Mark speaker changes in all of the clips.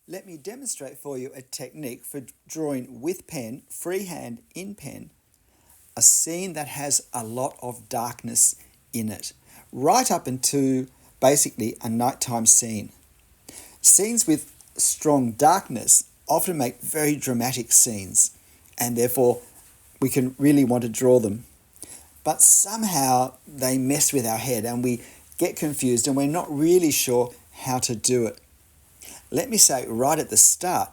Speaker 1: Let me demonstrate for you a technique for drawing with pen, freehand in pen, a scene that has a lot of darkness in it, right up into basically a nighttime scene. Scenes with strong darkness often make very dramatic scenes, and therefore we can really want to draw them. But somehow they mess with our head and we get confused and we're not really sure how to do it. Let me say right at the start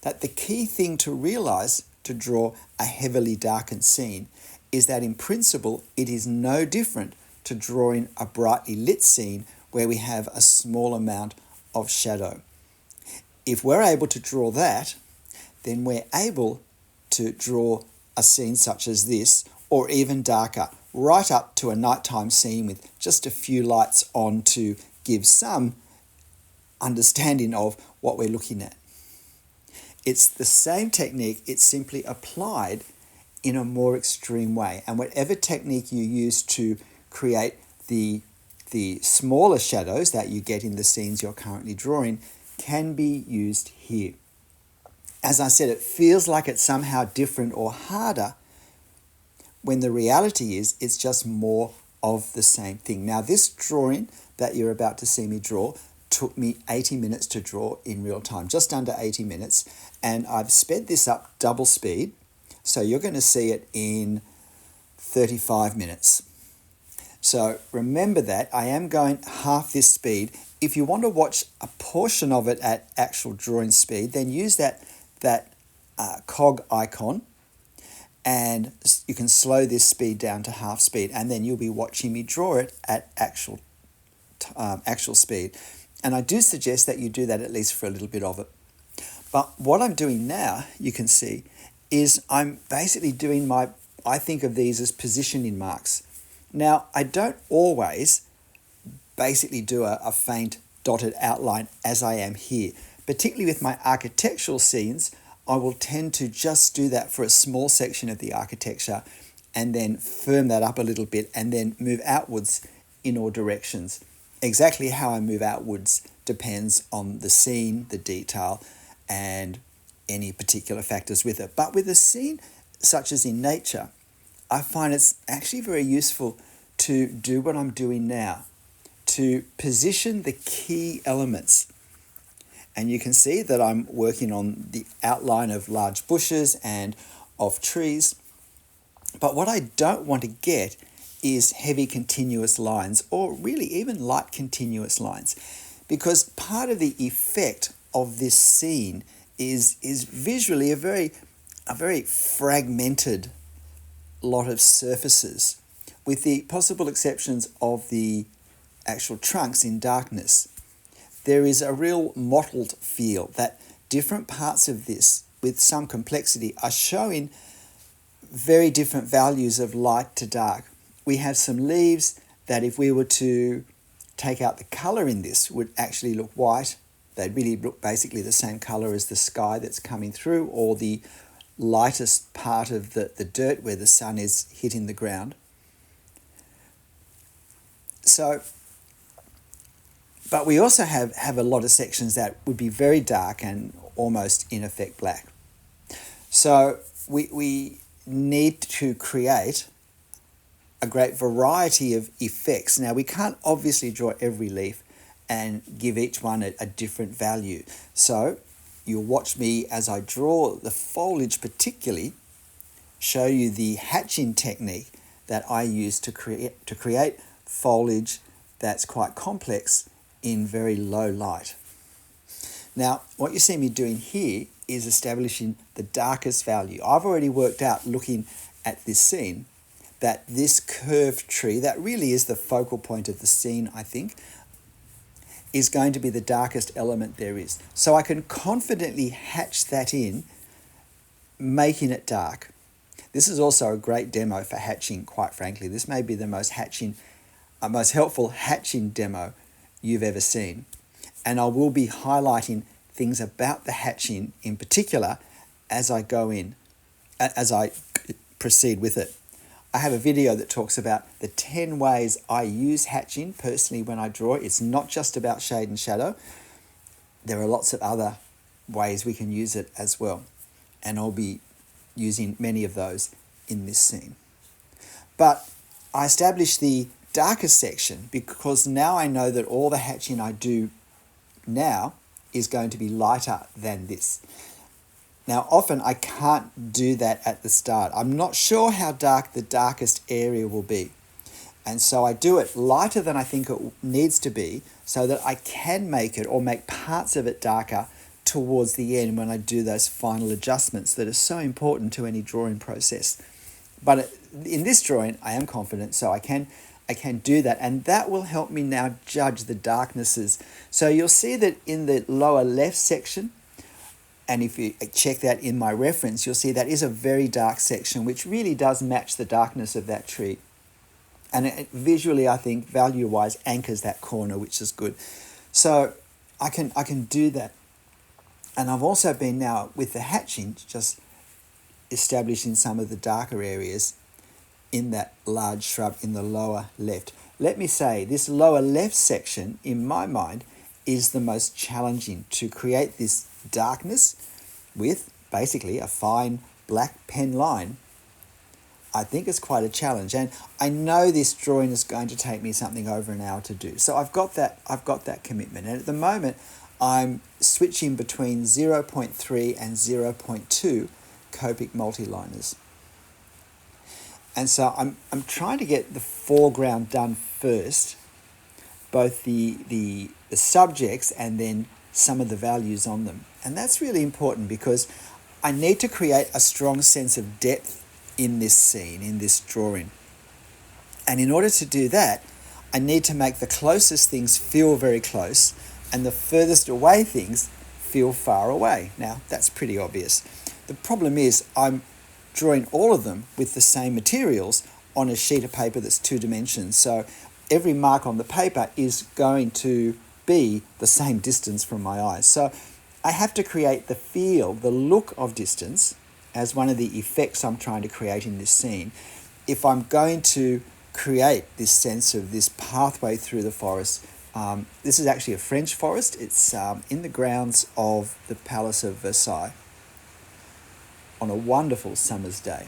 Speaker 1: that the key thing to realize to draw a heavily darkened scene is that in principle it is no different to drawing a brightly lit scene where we have a small amount of shadow. If we're able to draw that, then we're able to draw a scene such as this, or even darker, right up to a nighttime scene with just a few lights on to give some understanding of what we're looking at. It's the same technique, it's simply applied in a more extreme way. And whatever technique you use to create the smaller shadows that you get in the scenes you're currently drawing can be used here. As I said, it feels like it's somehow different or harder when the reality is it's just more of the same thing. Now, this drawing that you're about to see me draw took me 80 minutes to draw in real time, just under 80 minutes, and I've sped this up double speed, so you're going to see it in 35 minutes. So remember that I am going half this speed. If you want to watch a portion of it at actual drawing speed, then use that cog icon, and you can slow this speed down to half speed, and then you'll be watching me draw it at actual speed. And I do suggest that you do that at least for a little bit of it. But what I'm doing now, you can see, is I'm basically doing I think of these as positioning marks. Now, I don't always basically do a faint dotted outline as I am here. Particularly with my architectural scenes, I will tend to just do that for a small section of the architecture and then firm that up a little bit and then move outwards in all directions. Exactly how I move outwards depends on the scene, the detail, and any particular factors with it. But with a scene such as in nature, I find it's actually very useful to do what I'm doing now, to position the key elements. And you can see that I'm working on the outline of large bushes and of trees. But what I don't want to get is heavy continuous lines, or really even light continuous lines, because part of the effect of this scene is visually a very fragmented lot of surfaces, with the possible exceptions of the actual trunks in darkness. There is a real mottled feel that different parts of this, with some complexity, are showing very different values of light to dark. We have some leaves that if we were to take out the colour in this would actually look white. They'd really look basically the same colour as the sky that's coming through, or the lightest part of the dirt where the sun is hitting the ground. So, but we also have a lot of sections that would be very dark and almost in effect black. So we need to create a great variety of effects. Now, we can't obviously draw every leaf and give each one a different value. So you'll watch me as I draw the foliage particularly, show you the hatching technique that I use to create foliage that's quite complex in very low light. Now, what you see me doing here is establishing the darkest value. I've already worked out, looking at this scene, that this curved tree, that really is the focal point of the scene, I think, is going to be the darkest element there is. So I can confidently hatch that in, making it dark. This is also a great demo for hatching, quite frankly. This may be the most helpful hatching demo you've ever seen. And I will be highlighting things about the hatching in particular as I proceed with it. I have a video that talks about the 10 ways I use hatching personally when I draw. It's not just about shade and shadow. There are lots of other ways we can use it as well. And I'll be using many of those in this scene. But I established the darkest section because now I know that all the hatching I do now is going to be lighter than this. Now, often I can't do that at the start. I'm not sure how dark the darkest area will be. And so I do it lighter than I think it needs to be so that I can make it or make parts of it darker towards the end when I do those final adjustments that are so important to any drawing process. But in this drawing, I am confident, so I can do that, and that will help me now judge the darknesses. So you'll see that in the lower left section, and if you check that in my reference, you'll see that is a very dark section, which really does match the darkness of that tree. And it visually, I think, value-wise, anchors that corner, which is good. So I can do that. And I've also been now, with the hatching, just establishing some of the darker areas in that large shrub in the lower left. Let me say, this lower left section, in my mind, is the most challenging to create this darkness with basically a fine black pen line. I think it's quite a challenge, and I know this drawing is going to take me something over an hour to do. So I've got that commitment, and at the moment I'm switching between 0.3 and 0.2 Copic multiliners. And so I'm trying to get the foreground done first, both the subjects and then some of the values on them. And that's really important because I need to create a strong sense of depth in this scene, in this drawing. And in order to do that, I need to make the closest things feel very close and the furthest away things feel far away. Now, that's pretty obvious. The problem is I'm drawing all of them with the same materials on a sheet of paper that's 2 dimensions. So every mark on the paper is going to be the same distance from my eyes. So I have to create the feel, the look of distance as one of the effects I'm trying to create in this scene. If I'm going to create this sense of this pathway through the forest, this is actually a French forest. It's in the grounds of the Palace of Versailles on a wonderful summer's day.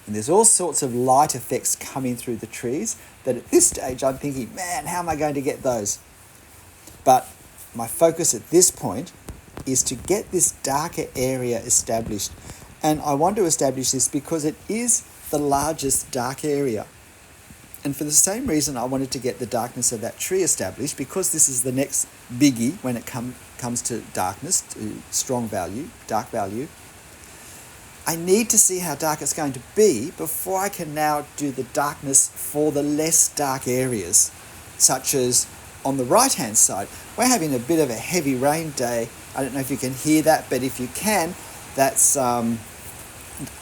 Speaker 1: And there's all sorts of light effects coming through the trees that at this stage I'm thinking, man, how am I going to get those? But my focus at this point is to get this darker area established. And I want to establish this because it is the largest dark area. And for the same reason I wanted to get the darkness of that tree established, because this is the next biggie when it comes to darkness, to strong value, dark value. I need to see how dark it's going to be before I can now do the darkness for the less dark areas, such as on the right-hand side. We're having a bit of a heavy rain day. I don't know if you can hear that, but if you can, that's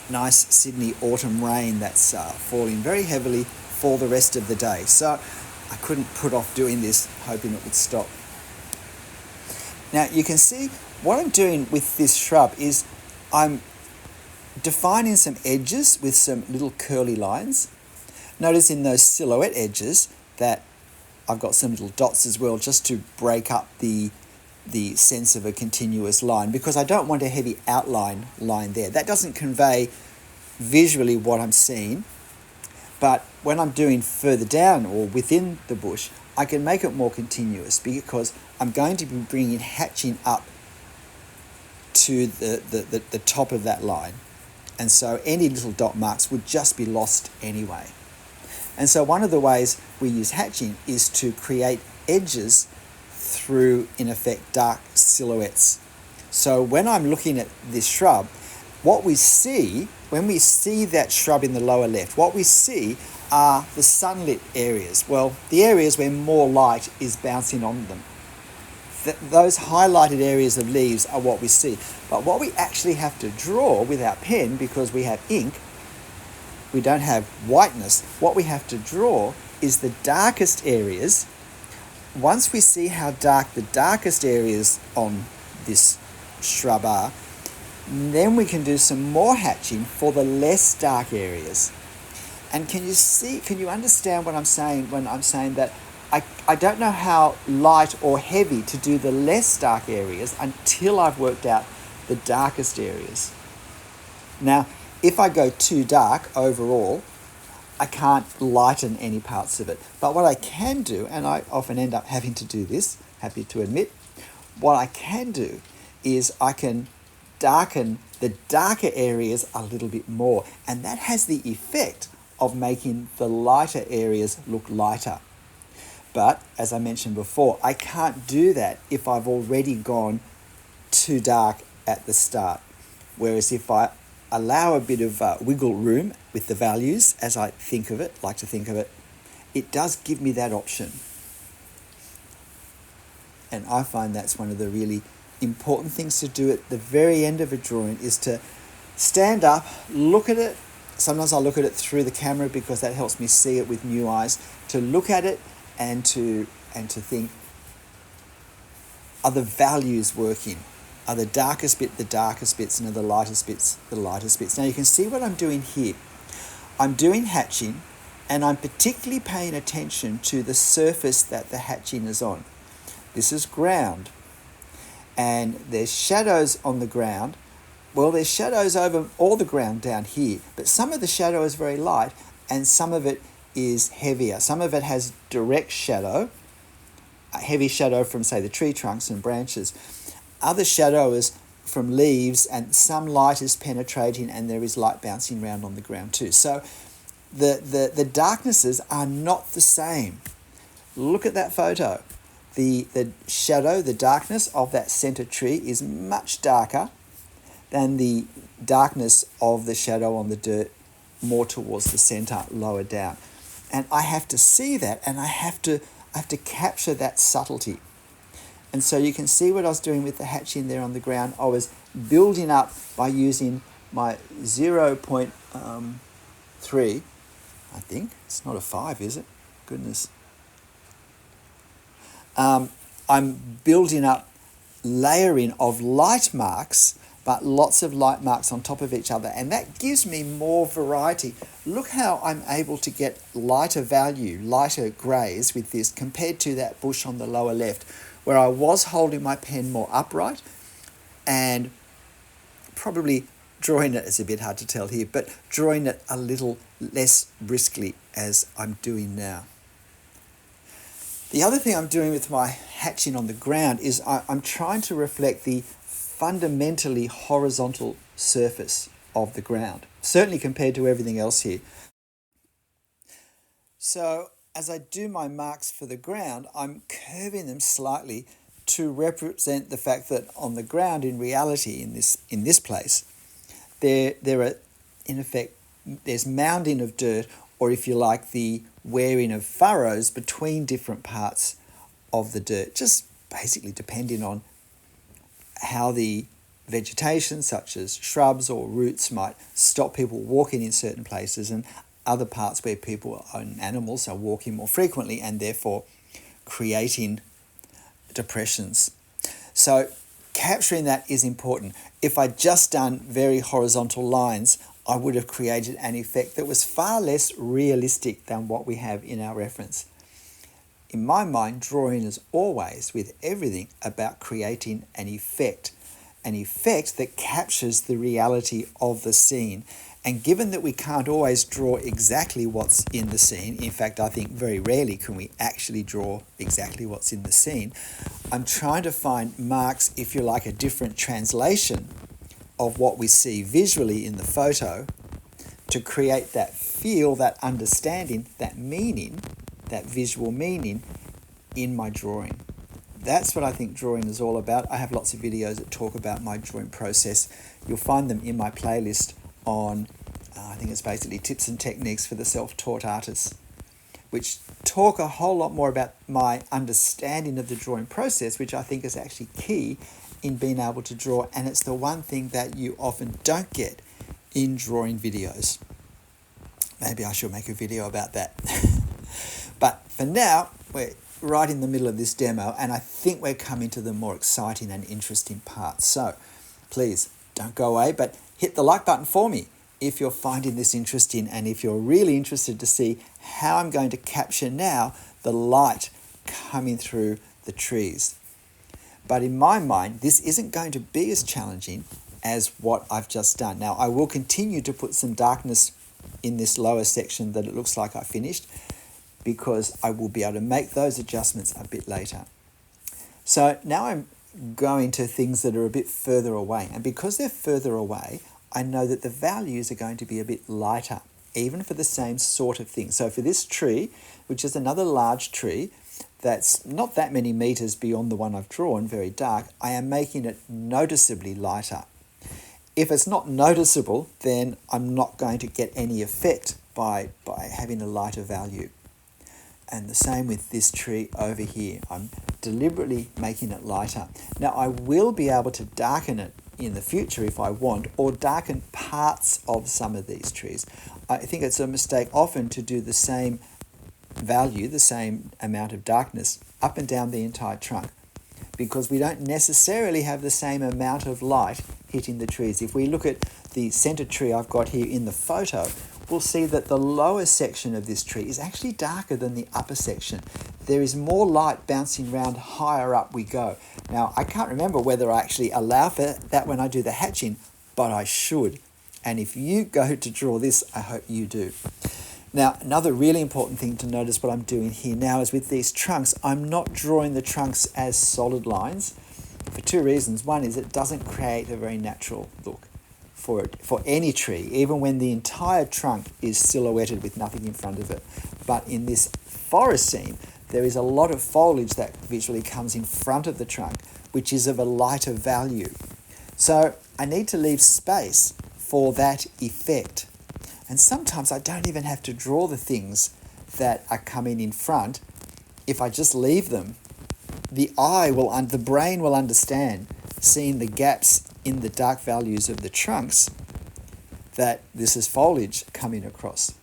Speaker 1: nice Sydney autumn rain that's falling very heavily for the rest of the day. So I couldn't put off doing this, hoping it would stop. Now you can see what I'm doing with this shrub is I'm defining some edges with some little curly lines. Notice in those silhouette edges that I've got some little dots as well, just to break up the sense of a continuous line, because I don't want a heavy outline line there. That doesn't convey visually what I'm seeing, but when I'm doing further down or within the bush, I can make it more continuous because I'm going to be bringing hatching up to the top of that line. And so any little dot marks would just be lost anyway. And so one of the ways we use hatching is to create edges through, in effect, dark silhouettes. So when I'm looking at this shrub, what we see, when we see that shrub in the lower left, what we see are the sunlit areas. Well, the areas where more light is bouncing on them. Those highlighted areas of leaves are what we see. But what we actually have to draw with our pen, because we have ink, we don't have whiteness, what we have to draw is the darkest areas. Once we see how dark the darkest areas on this shrub are, then we can do some more hatching for the less dark areas. And can you understand what I'm saying when I'm saying that I don't know how light or heavy to do the less dark areas until I've worked out the darkest areas. Now, if I go too dark overall, I can't lighten any parts of it. But what I can do, and I often end up having to do this, happy to admit, what I can do is I can darken the darker areas a little bit more. And that has the effect of making the lighter areas look lighter. But as I mentioned before, I can't do that if I've already gone too dark at the start. Whereas if I allow a bit of wiggle room with the values, as I think of it, like to think of it, it does give me that option. And I find that's one of the really important things to do at the very end of a drawing, is to stand up, look at it. Sometimes I look at it through the camera because that helps me see it with new eyes, to look at it and to think, are the values working? Are the darkest bit the darkest bits, and are the lightest bits the lightest bits? Now you can see what I'm doing here. I'm doing hatching, and I'm particularly paying attention to the surface that the hatching is on. This is ground, and there's shadows on the ground. Well, there's shadows over all the ground down here, but some of the shadow is very light and some of it is heavier. Some of it has direct shadow, a heavy shadow from, say, the tree trunks and branches. Other shadow is from leaves, and some light is penetrating and there is light bouncing around on the ground too. So the darknesses are not the same. Look at that photo. The shadow, the darkness of that center tree is much darker than the darkness of the shadow on the dirt more towards the center, lower down. And I have to see that, and I have to capture that subtlety. And so you can see what I was doing with the hatching there on the ground. I was building up by using my 0.3, I think. It's not a 5, is it? Goodness. I'm building up layering of light marks, but lots of light marks on top of each other, and that gives me more variety. Look how I'm able to get lighter value, lighter greys with this compared to that bush on the lower left, where I was holding my pen more upright and probably drawing it, it's a bit hard to tell here, but drawing it a little less briskly as I'm doing now. The other thing I'm doing with my hatching on the ground is I'm trying to reflect the fundamentally horizontal surface of the ground, certainly compared to everything else here. So as I do my marks for the ground, I'm curving them slightly to represent the fact that on the ground, in reality, in this place, there are, in effect, there's mounding of dirt, or if you like, the wearing of furrows between different parts of the dirt, just basically depending on how the vegetation, such as shrubs or roots, might stop people walking in certain places, and other parts where people and animals are walking more frequently and therefore creating depressions. So capturing that is important. If I'd just done very horizontal lines, I would have created an effect that was far less realistic than what we have in our reference. In my mind, drawing is always, with everything, about creating an effect that captures the reality of the scene. And given that we can't always draw exactly what's in the scene, in fact, I think very rarely can we actually draw exactly what's in the scene, I'm trying to find marks, if you like, a different translation of what we see visually in the photo to create that feel, that understanding, that meaning, that visual meaning in my drawing. That's what I think drawing is all about. I have lots of videos that talk about my drawing process. You'll find them in my playlist on, I think it's basically tips and techniques for the self-taught artists, which talk a whole lot more about my understanding of the drawing process, which I think is actually key in being able to draw. And it's the one thing that you often don't get in drawing videos. Maybe I should make a video about that. But for now, we're right in the middle of this demo, and I think we're coming to the more exciting and interesting parts. So please don't go away, but hit the like button for me if you're finding this interesting, and if you're really interested to see how I'm going to capture now the light coming through the trees. But in my mind, this isn't going to be as challenging as what I've just done. Now, I will continue to put some darkness in this lower section that it looks like I finished, because I will be able to make those adjustments a bit later. So now I'm going to things that are a bit further away. And because they're further away, I know that the values are going to be a bit lighter, even for the same sort of thing. So for this tree, which is another large tree, that's not that many meters beyond the one I've drawn, very dark, I am making it noticeably lighter. If it's not noticeable, then I'm not going to get any effect by having a lighter value. And the same with this tree over here. I'm deliberately making it lighter. Now, I will be able to darken it in the future if I want, or darken parts of some of these trees. I think it's a mistake often to do the same value, the same amount of darkness up and down the entire trunk, because we don't necessarily have the same amount of light hitting the trees. If we look at the center tree I've got here in the photo, we'll see that the lower section of this tree is actually darker than the upper section. There is more light bouncing around higher up we go. Now, I can't remember whether I actually allow for that when I do the hatching, but I should. And if you go to draw this, I hope you do. Now, another really important thing to notice what I'm doing here now is with these trunks, I'm not drawing the trunks as solid lines for two reasons. One is it doesn't create a very natural look for any tree, even when the entire trunk is silhouetted with nothing in front of it. But in this forest scene, there is a lot of foliage that visually comes in front of the trunk, which is of a lighter value. So I need to leave space for that effect. And sometimes I don't even have to draw the things that are coming in front. If I just leave them, the brain will understand, seeing the gaps in the dark values of the trunks, that this is foliage coming across.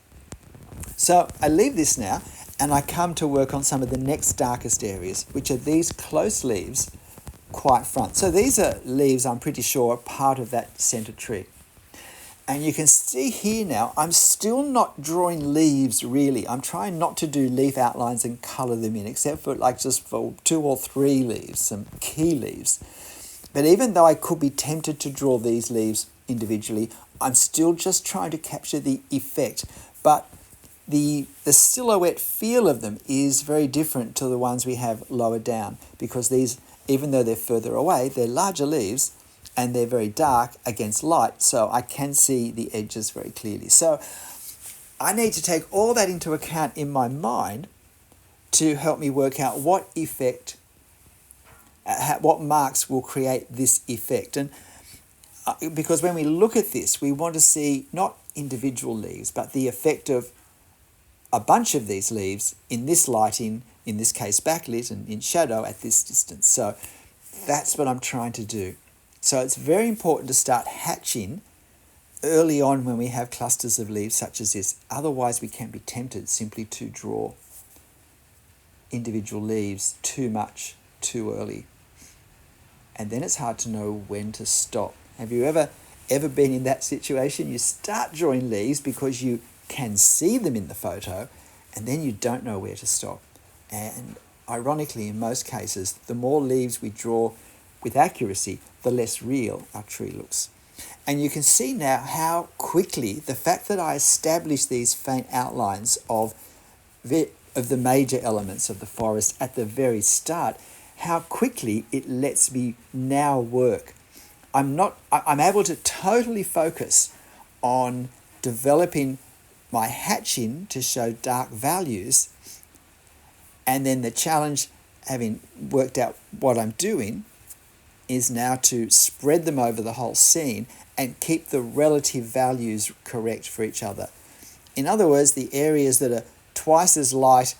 Speaker 1: So I leave this now, and I come to work on some of the next darkest areas, which are these close leaves quite front. So these are leaves, I'm pretty sure, are part of that center tree. And you can see here now, I'm still not drawing leaves really. I'm trying not to do leaf outlines and color them in, except for just for 2 or 3 leaves, some key leaves. But even though I could be tempted to draw these leaves individually, I'm still just trying to capture the effect. But the silhouette feel of them is very different to the ones we have lower down, because these, even though they're further away, they're larger leaves and they're very dark against light, so I can see the edges very clearly. So I need to take all that into account in my mind to help me work out what effect, what marks will create this effect. And because when we look at this, we want to see not individual leaves, but the effect of a bunch of these leaves in this lighting, in this case backlit and in shadow at this distance. So that's what I'm trying to do. So it's very important to start hatching early on when we have clusters of leaves such as this. Otherwise, we can be tempted simply to draw individual leaves too much, too early. And then it's hard to know when to stop. Have you ever been in that situation? You start drawing leaves because you can see them in the photo, and then you don't know where to stop. And ironically, in most cases, the more leaves we draw with accuracy, the less real our tree looks. And you can see now how quickly the fact that I established these faint outlines of the major elements of the forest at the very start, how quickly it lets me now work. I'm able to totally focus on developing my hatching to show dark values, and then the challenge, having worked out what I'm doing, is now to spread them over the whole scene and keep the relative values correct for each other. In other words, the areas that are twice as light,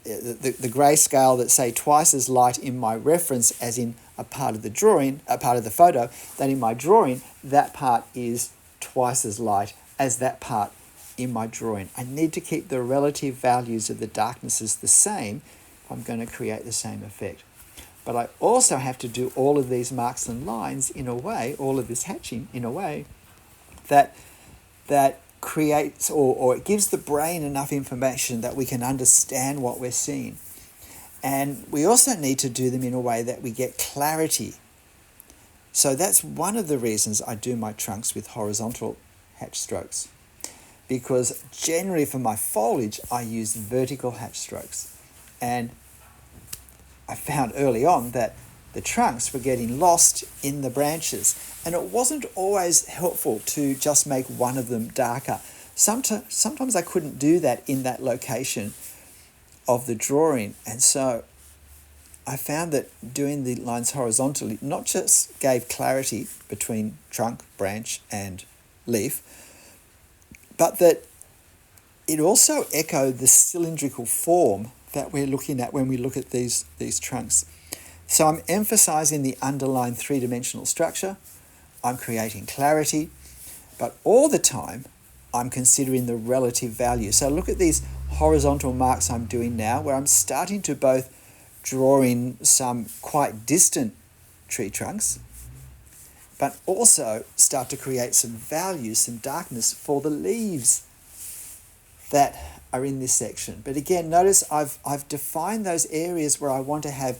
Speaker 1: the grayscale that say twice as light in my reference as in a part of the drawing, a part of the photo, than in my drawing, that part is twice as light as that part in my drawing. I need to keep the relative values of the darknesses the same if I'm going to create the same effect. But I also have to do all of these marks and lines in a way, all of this hatching in a way that creates or it gives the brain enough information that we can understand what we're seeing. And we also need to do them in a way that we get clarity. So that's one of the reasons I do my trunks with horizontal hatch strokes, because generally for my foliage I use vertical hatch strokes. And I found early on that the trunks were getting lost in the branches, and it wasn't always helpful to just make one of them darker. Sometimes I couldn't do that in that location of the drawing, and so I found that doing the lines horizontally not just gave clarity between trunk, branch and leaf, but that it also echoed the cylindrical form that we're looking at when we look at these trunks. So I'm emphasizing the underlying three-dimensional structure, I'm creating clarity, but all the time I'm considering the relative value. So look at these horizontal marks I'm doing now, where I'm starting to both draw in some quite distant tree trunks, but also start to create some values, some darkness for the leaves that are in this section. But again, notice I've defined those areas where I want to have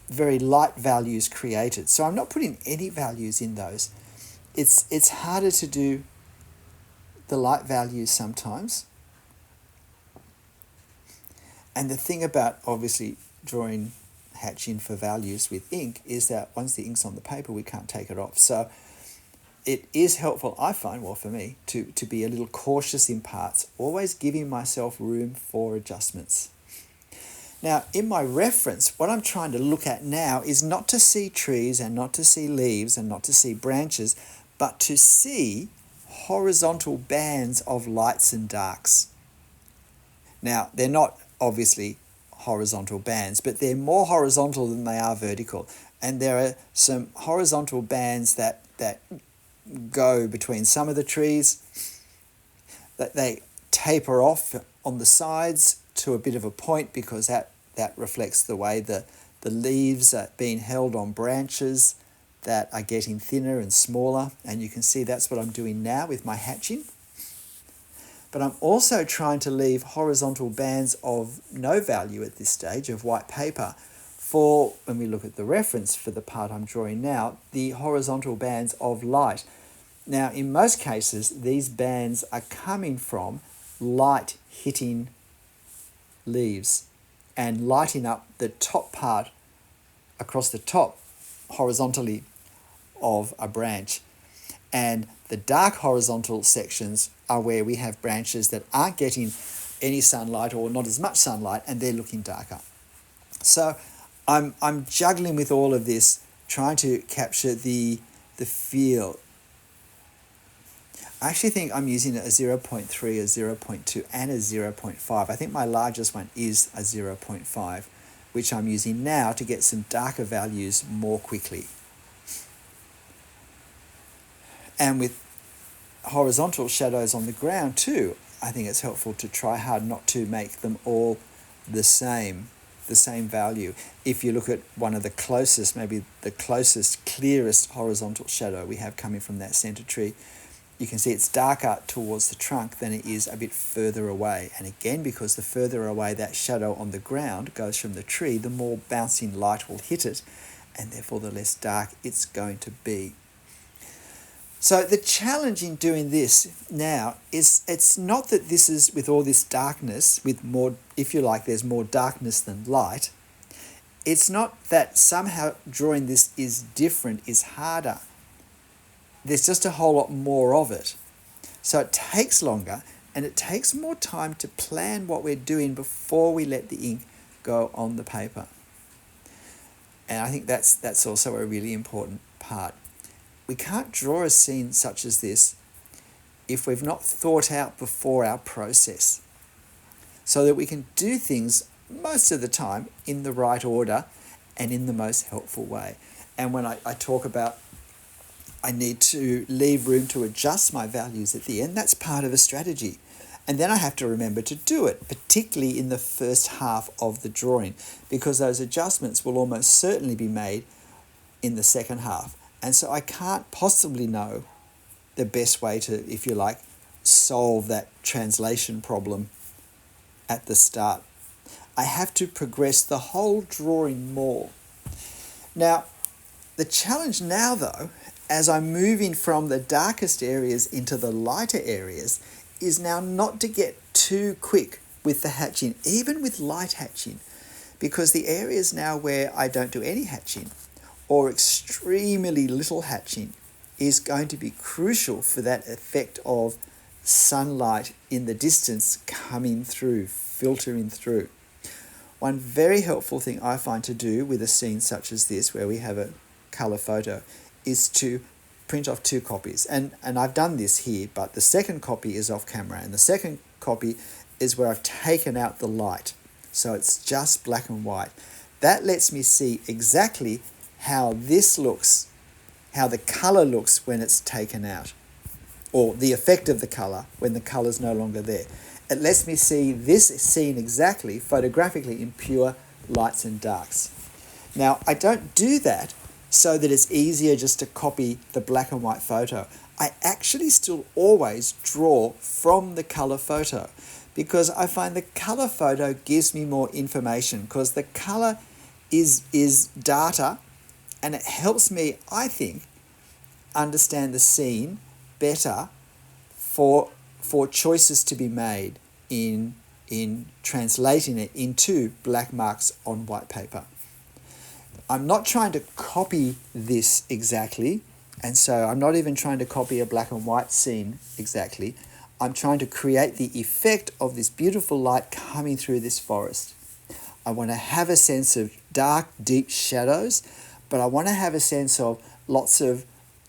Speaker 1: very light values created. So I'm not putting any values in those. It's harder to do the light values sometimes. And the thing about obviously drawing hatching for values with ink is that once the ink's on the paper, we can't take it off. So it is helpful, I find, well for me, to be a little cautious in parts, always giving myself room for adjustments. Now, in my reference, what I'm trying to look at now is not to see trees and not to see leaves and not to see branches, but to see horizontal bands of lights and darks. Now, they're not obviously horizontal bands, but they're more horizontal than they are vertical. And there are some horizontal bands that go between some of the trees, that they taper off on the sides to a bit of a point, because that reflects the way the leaves are being held on branches that are getting thinner and smaller. And you can see that's what I'm doing now with my hatching. But I'm also trying to leave horizontal bands of no value at this stage of white paper for, when we look at the reference for the part I'm drawing now, the horizontal bands of light. Now, in most cases, these bands are coming from light hitting leaves and lighting up the top part across the top horizontally of a branch. And the dark horizontal sections are where we have branches that aren't getting any sunlight or not as much sunlight, and they're looking darker. So I'm juggling with all of this, trying to capture the feel. I actually think I'm using a 0.3, a 0.2 and a 0.5. I think my largest one is a 0.5, which I'm using now to get some darker values more quickly. And with horizontal shadows on the ground too, I think it's helpful to try hard not to make them all the same value. If you look at one of the closest, maybe the closest, clearest horizontal shadow we have coming from that center tree, you can see it's darker towards the trunk than it is a bit further away. And again, because the further away that shadow on the ground goes from the tree, the more bouncing light will hit it, and therefore the less dark it's going to be. So the challenge in doing this now is, it's not that this is with all this darkness, with more, if you like, there's more darkness than light. It's not that somehow drawing this is different, is harder. There's just a whole lot more of it. So it takes longer, and it takes more time to plan what we're doing before we let the ink go on the paper. And I think that's also a really important part. We can't draw a scene such as this if we've not thought out before our process, so that we can do things most of the time in the right order and in the most helpful way. And when I talk about I need to leave room to adjust my values at the end, that's part of a strategy. And then I have to remember to do it, particularly in the first half of the drawing, because those adjustments will almost certainly be made in the second half. And so I can't possibly know the best way to, if you like, solve that translation problem at the start. I have to progress the whole drawing more. Now, the challenge now though, as I'm moving from the darkest areas into the lighter areas, is now not to get too quick with the hatching, even with light hatching, because the areas now where I don't do any hatching or extremely little hatching is going to be crucial for that effect of sunlight in the distance coming through, filtering through. One very helpful thing I find to do with a scene such as this, where we have a colour photo, is to print off 2 copies. And I've done this here, but the second copy is off camera, and the second copy is where I've taken out the light. So it's just black and white. That lets me see exactly how this looks, how the colour looks when it's taken out, or the effect of the colour when the colour's no longer there. It lets me see this scene exactly, photographically, in pure lights and darks. Now, I don't do that so that it's easier just to copy the black and white photo. I actually still always draw from the colour photo, because I find the colour photo gives me more information, because the colour is data, and it helps me, I think, understand the scene better for choices to be made in translating it into black marks on white paper. I'm not trying to copy this exactly, and so I'm not even trying to copy a black and white scene exactly. I'm trying to create the effect of this beautiful light coming through this forest. I want to have a sense of dark, deep shadows, but I want to have a sense of lots of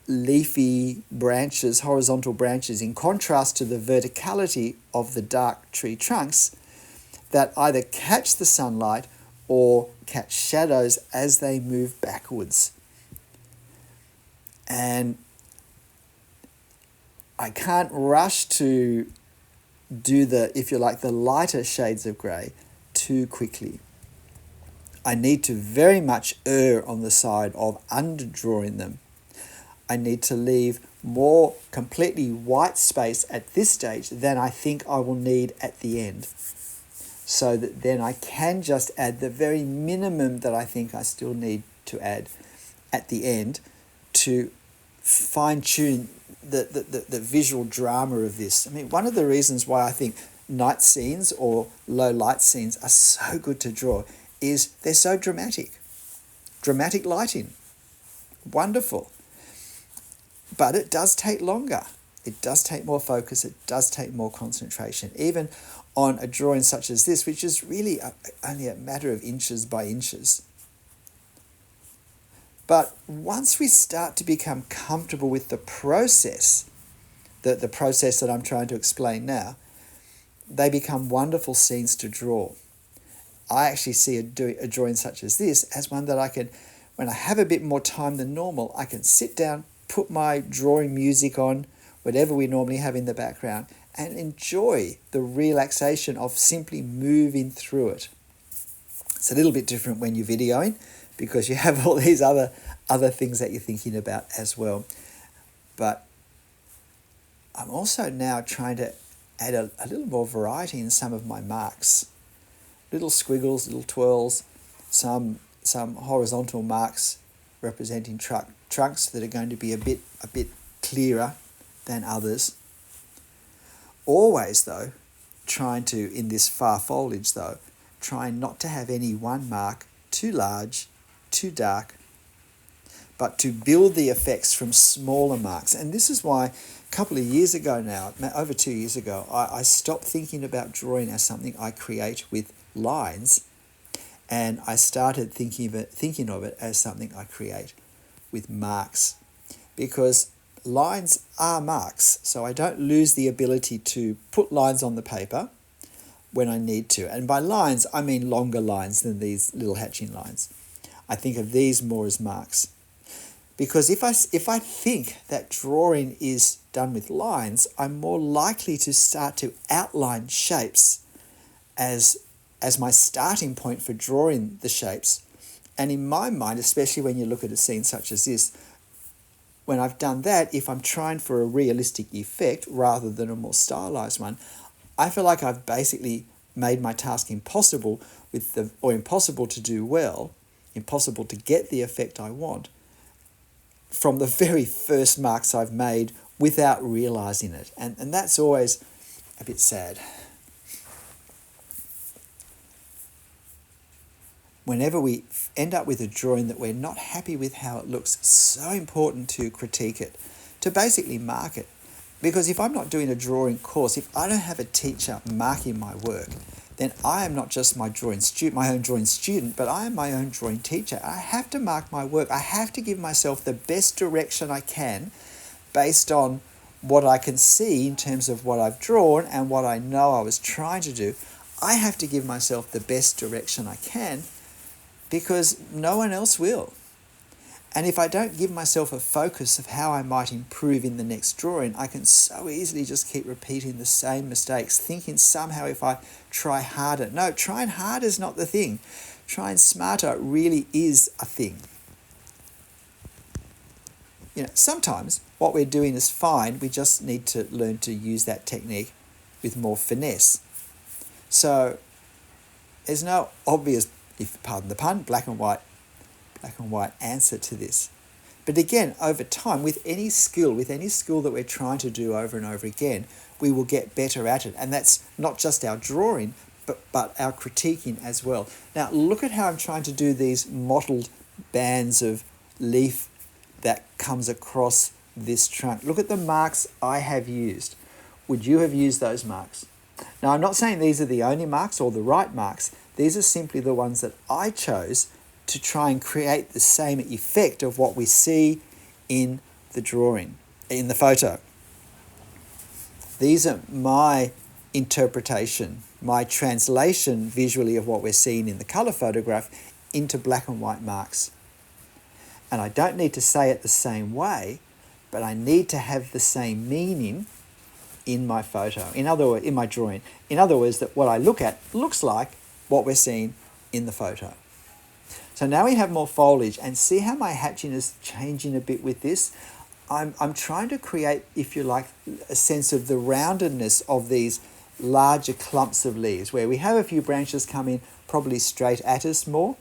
Speaker 1: leafy branches, horizontal branches, in contrast to the verticality of the dark tree trunks that either catch the sunlight or catch shadows as they move backwards. And I can't rush to do the, if you like, the lighter shades of grey too quickly. I need to very much err on the side of underdrawing them. I need to leave more completely white space at this stage than I think I will need at the end, so that then I can just add the very minimum that I think I still need to add at the end to fine-tune the visual drama of this. I mean, one of the reasons why I think night scenes or low light scenes are so good to draw is they're so dramatic. Dramatic lighting. Wonderful. But it does take longer. It does take more focus. It does take more concentration, even on a drawing such as this, which is really only a matter of inches by inches. But once we start to become comfortable with the process, the process that I'm trying to explain now, they become wonderful scenes to draw. I actually see a drawing such as this as one that I can, when I have a bit more time than normal, I can sit down, put my drawing music on, whatever we normally have in the background, and enjoy the relaxation of simply moving through it. It's a little bit different when you're videoing, because you have all these other things that you're thinking about as well. But I'm also now trying to add a little more variety in some of my marks. Little squiggles, little twirls, some horizontal marks representing trunks that are going to be a bit clearer than others. Always, though, trying to, in this far foliage, though, trying not to have any one mark too large, too dark, but to build the effects from smaller marks. And this is why a couple of years ago now, over 2 years ago, I stopped thinking about drawing as something I create with lines, and I started thinking of it as something I create with marks, because lines are marks, so I don't lose the ability to put lines on the paper when I need to. And by lines, I mean longer lines than these little hatching lines. I think of these more as marks. Because if I think that drawing is done with lines, I'm more likely to start to outline shapes as my starting point for drawing the shapes. And in my mind, especially when you look at a scene such as this, when I've done that, if I'm trying for a realistic effect rather than a more stylized one, I feel like I've basically made my task impossible or impossible to do well, impossible to get the effect I want from the very first marks I've made without realizing it. And that's always a bit sad. Whenever we end up with a drawing that we're not happy with how it looks, it's so important to critique it, to basically mark it. Because if I'm not doing a drawing course, if I don't have a teacher marking my work, then I am not just my own drawing student, but I am my own drawing teacher. I have to mark my work. I have to give myself the best direction I can based on what I can see in terms of what I've drawn and what I know I was trying to do. I have to give myself the best direction I can because no one else will. And if I don't give myself a focus of how I might improve in the next drawing, I can so easily just keep repeating the same mistakes, thinking somehow if I try harder. No, trying harder is not the thing. Trying smarter really is a thing. Sometimes what we're doing is fine. We just need to learn to use that technique with more finesse. So there's no obvious, if pardon the pun, black and white answer to this. But again, over time, with any skill that we're trying to do over and over again, we will get better at it. And that's not just our drawing, but our critiquing as well. Now, look at how I'm trying to do these mottled bands of leaf that comes across this trunk. Look at the marks I have used. Would you have used those marks? Now, I'm not saying these are the only marks or the right marks. These are simply the ones that I chose to try and create the same effect of what we see in the drawing, in the photo. These are my interpretation, my translation visually of what we're seeing in the colour photograph into black and white marks. And I don't need to say it the same way, but I need to have the same meaning in my photo, in my drawing. In other words, that what I look at looks like what we're seeing in the photo. So now we have more foliage, and see how my hatching is changing a bit with this? I'm trying to create, if you like, a sense of the roundedness of these larger clumps of leaves, where we have a few branches coming probably straight at us more,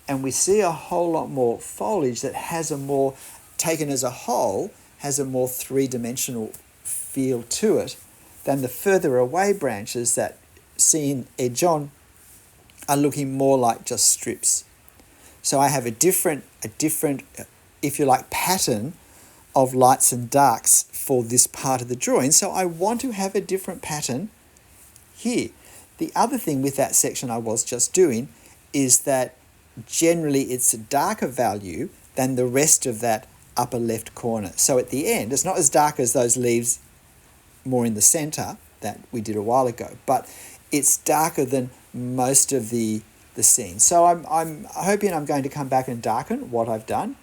Speaker 1: and we see a whole lot more foliage that has a more, taken as a whole, has a more three-dimensional feel to it than the further away branches that, seen edge on, are looking more like just strips. So I have a different, if you like, pattern of lights and darks for this part of the drawing. So I want to have a different pattern here. The other thing with that section I was just doing is that generally it's a darker value than the rest of that upper left corner. So at the end, it's not as dark as those leaves more in the center that we did a while ago, but it's darker than most of the scene. So I'm hoping I'm going to come back and darken what I've done,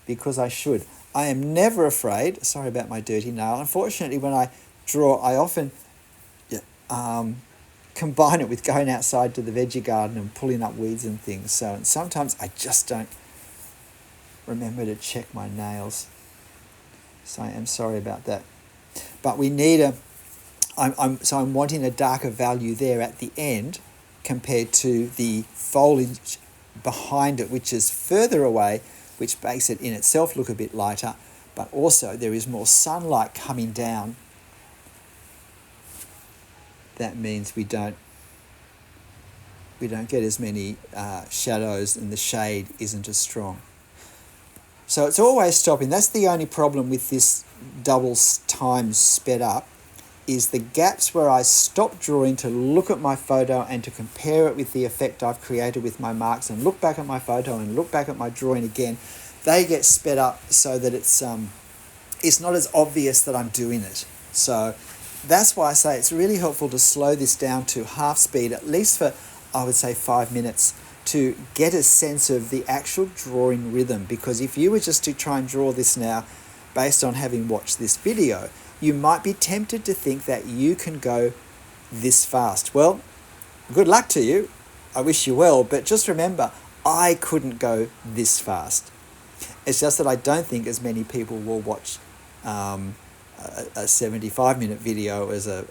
Speaker 1: because I should. I am never afraid, sorry about my dirty nail, unfortunately when I draw I often combine it with going outside to the veggie garden and pulling up weeds and things, and sometimes I just don't remember to check my nails, so I am sorry about that. But we need I'm wanting a darker value there at the end compared to the foliage behind it, which is further away, which makes it in itself look a bit lighter, but also there is more sunlight coming down. That means we don't get as many shadows, and the shade isn't as strong. So it's always stopping. That's the only problem with this double time sped up, is the gaps where I stop drawing to look at my photo and to compare it with the effect I've created with my marks, and look back at my photo and look back at my drawing again. They get sped up so that it's not as obvious that I'm doing it. So that's why I say it's really helpful to slow this down to half speed, at least for, I would say, 5 minutes, to get a sense of the actual drawing rhythm. Because if you were just to try and draw this now based on having watched this video, you might be tempted to think that you can go this fast. Well, good luck to you. I wish you well, but just remember, I couldn't go this fast. It's just that I don't think as many people will watch a 75-minute video as a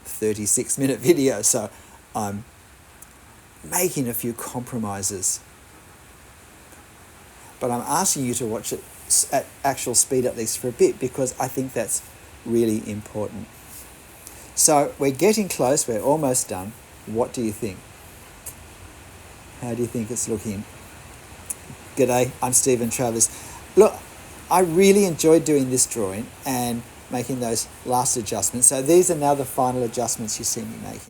Speaker 1: 36-minute video. So I'm making a few compromises. But I'm asking you to watch it at actual speed at least for a bit, because I think that's really important. So we're getting close, we're almost done. What do you think? How do you think it's looking? G'day, I'm Stephen Travers. Look, I really enjoyed doing this drawing and making those last adjustments. So these are now the final adjustments you see me making.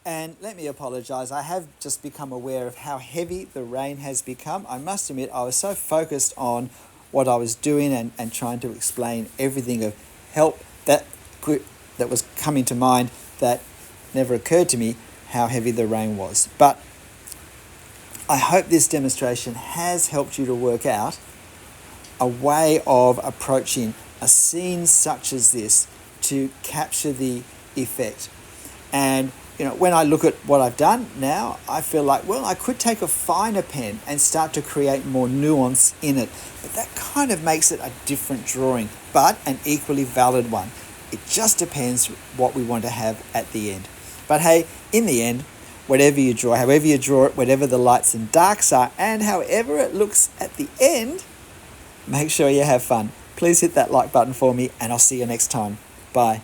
Speaker 1: And let me apologise, I have just become aware of how heavy the rain has become. I must admit, I was so focused on what I was doing and trying to explain everything of help that was coming to mind, that never occurred to me how heavy the rain was. But I hope this demonstration has helped you to work out a way of approaching a scene such as this to capture the effect. And when I look at what I've done now, I feel like, well, I could take a finer pen and start to create more nuance in it. But that kind of makes it a different drawing, but an equally valid one. It just depends what we want to have at the end. But hey, in the end, whatever you draw, however you draw it, whatever the lights and darks are, and however it looks at the end, make sure you have fun. Please hit that like button for me, and I'll see you next time. Bye.